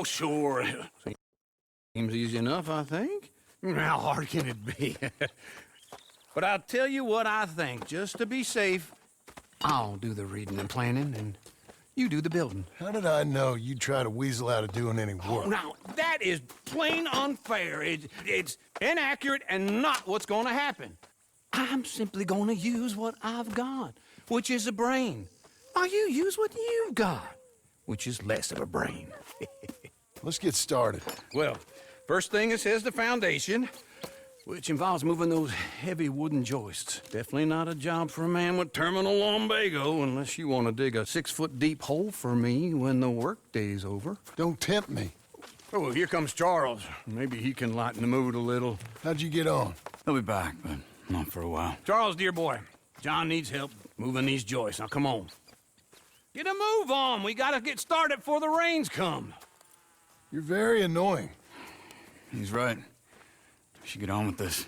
Oh, sure. Seems easy enough, I think. How hard can it be? But I'll tell you what I think. Just to be safe, I'll do the reading and planning, and you do the building. How did I know you'd try to weasel out of doing any Oh, work? now, that is plain unfair. It's inaccurate and not what's going to happen. I'm simply going to use what I've got, which is a brain. While you use what you've got, which is less of a brain. Let's get started. Well, first thing it says the foundation, which involves moving those heavy wooden joists. Definitely not a job for a man with terminal lumbago, unless you want to dig a 6-foot deep hole for me when the workday's over. Don't tempt me. Oh, here comes Charles. Maybe he can lighten the mood a little. How'd you get on? He'll be back, but not for a while. Charles, dear boy, John needs help moving these joists. Now, come on. Get a move on. We gotta get started before the rains come. You're very annoying. He's right. We should get on with this.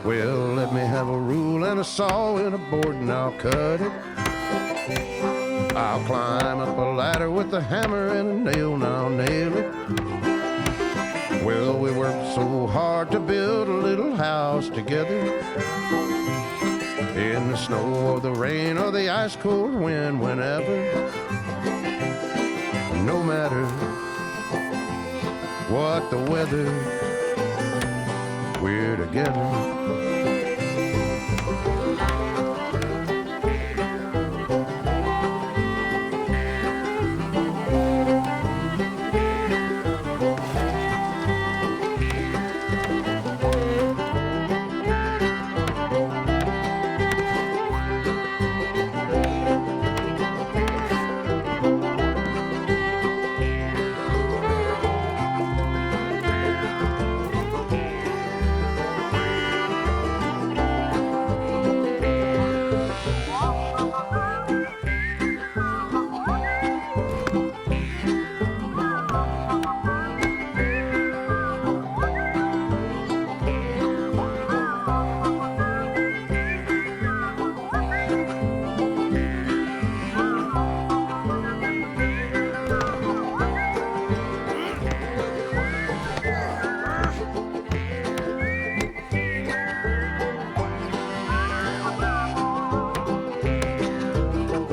Well, let me have a rule and a saw and a board and I'll cut it. I'll climb up a ladder with a hammer and a nail and I'll nail it. Well, we worked so hard to build a little house together. In the snow or the rain or the ice cold wind, whenever. No matter what the weather, we're together.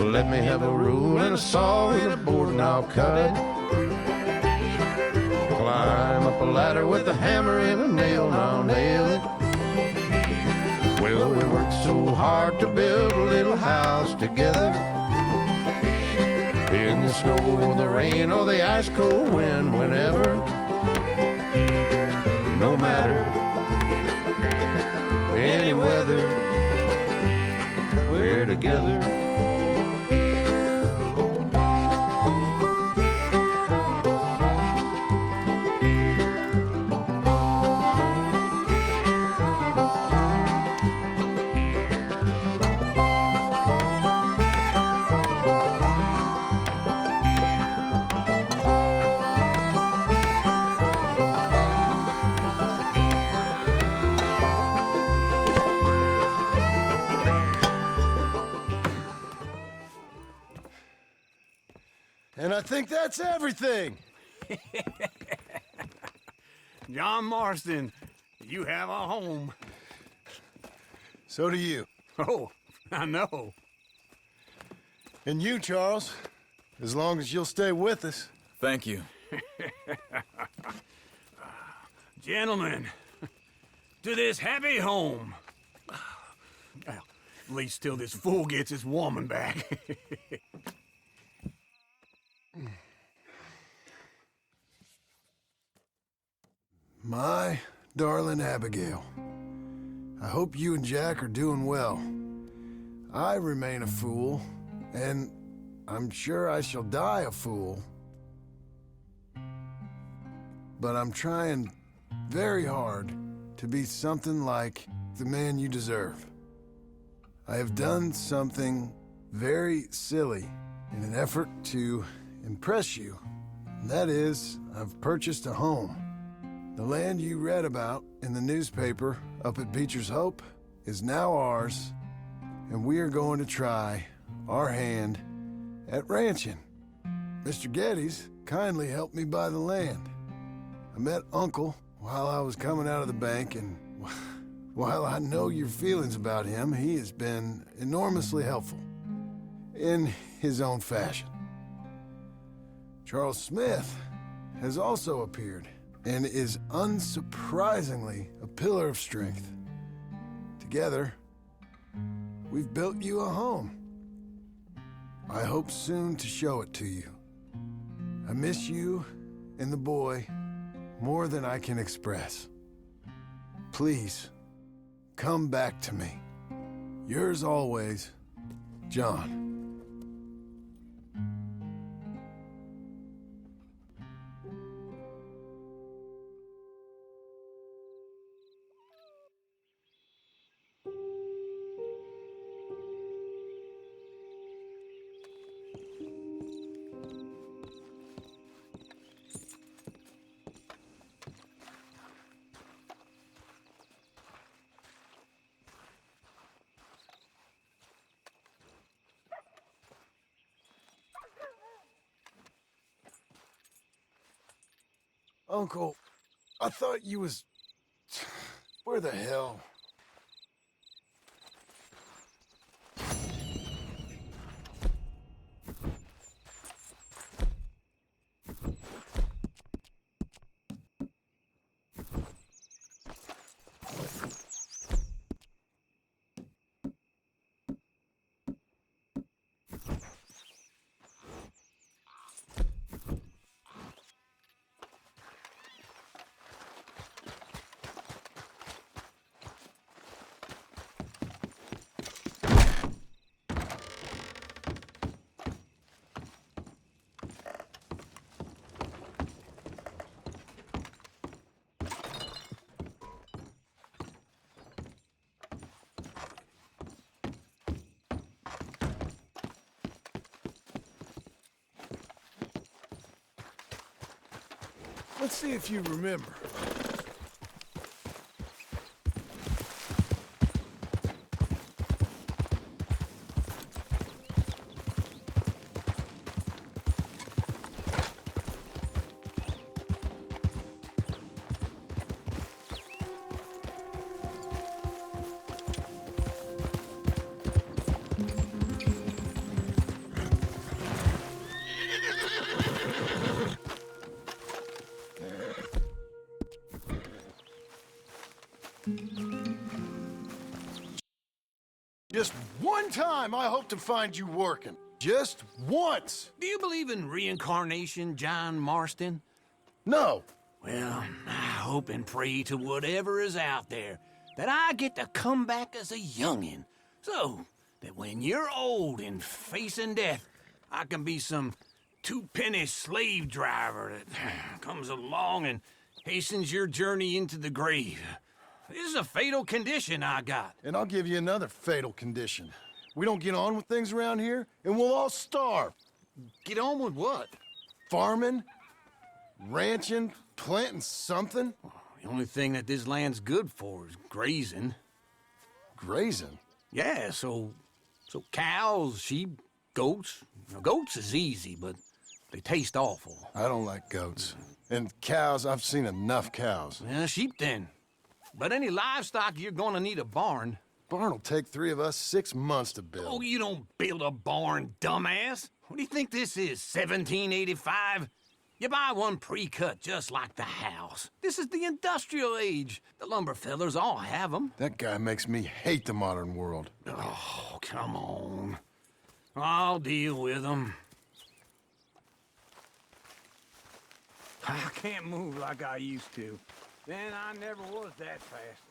Let me have a rule and a saw and a board and I'll cut it. Climb up a ladder with a hammer and a nail and I'll nail it. Well, we worked so hard to build a little house together. In the snow or the rain or the ice cold wind, whenever. No matter any weather, we're together. And I think that's everything. John Marston, you have a home. So do you. Oh, I know. And you, Charles, as long as you'll stay with us. Thank you. Gentlemen, to this happy home. Well, at least till this fool gets his woman back. My darling Abigail, I hope you and Jack are doing well. I remain a fool, and I'm sure I shall die a fool. But I'm trying very hard to be something like the man you deserve. I have done something very silly in an effort to impress you. And that is, I've purchased a home. The land you read about in the newspaper up at Beecher's Hope is now ours, and we are going to try our hand at ranching. Mr. Geddes kindly helped me buy the land. I met Uncle while I was coming out of the bank, and while I know your feelings about him, he has been enormously helpful in his own fashion. Charles Smith has also appeared and is unsurprisingly a pillar of strength. Together, we've built you a home. I hope soon to show it to you. I miss you and the boy more than I can express. Please, come back to me. Yours always, John. Uncle, I thought you was... Where the hell? Let's see if you remember. Just one time I hope to find you working. Just once. Do you believe in reincarnation, John Marston? No. Well, I hope and pray to whatever is out there that I get to come back as a youngin', so that when you're old and facing death, I can be some two-penny slave driver that comes along and hastens your journey into the grave. This is a fatal condition I got. And I'll give you another fatal condition. We don't get on with things around here, and we'll all starve. Get on with what? Farming, ranching, planting something. The only thing that this land's good for is grazing. Grazing? Yeah, so cows, sheep, goats. Now, goats is easy, but they taste awful. I don't like goats. And cows, I've seen enough cows. Sheep then. But any livestock, you're gonna need a barn. barn will take 3 of us 6 months to build. Oh, you don't build a barn, dumbass. What do you think this is, 1785? You buy one pre-cut just like the house. This is the industrial age. The lumber fellers all have them. That guy makes me hate the modern world. Oh, come on. I'll deal with them. I can't move like I used to. Then I never was that fast.